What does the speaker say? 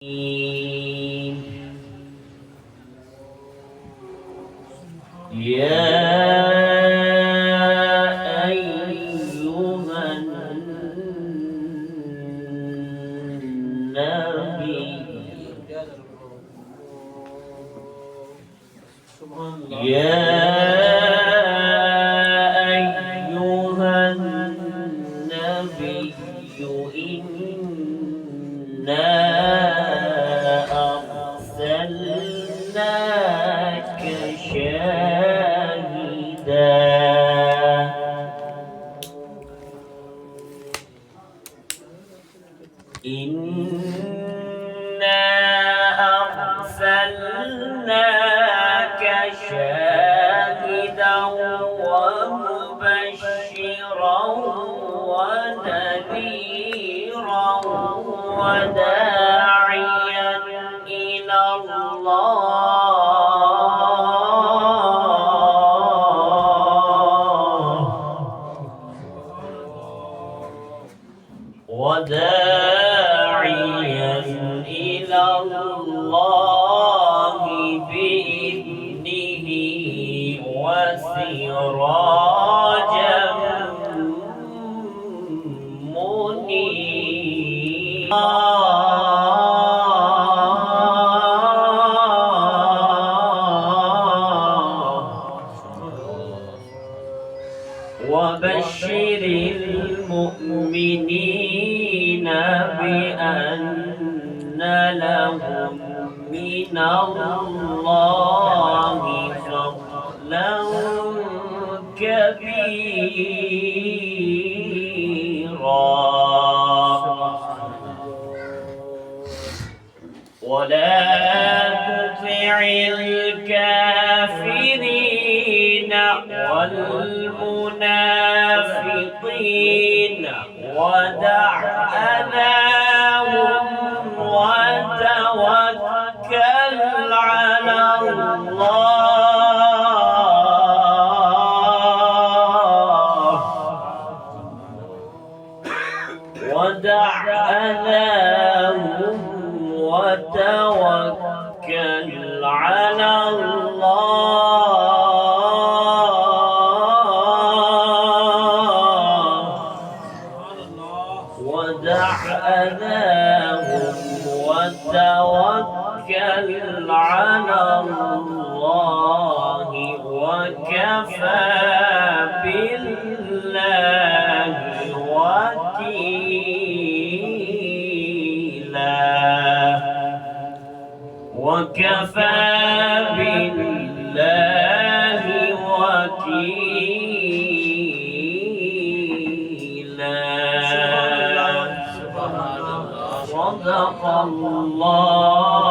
يا أيها النبي يا أيها النبي إنا أرسلناك شاهدا إنا أرسلناك شاهدا ومبشرا ونذيرا وداعيا إلى الله وداعيا إلى الله بإذنه وسراجا منيرا وبشر المؤمنين بأن لهم من الله فضلا كبيرا ولا تطع الكافرين والمنافقين ودع أذاهم وتوكل على الله ودع أذاهم وتوكل على الله ودع أذاهم وتوكل على الله وكفى بالله وكيلا وكفى بالله وكيلا صدق الله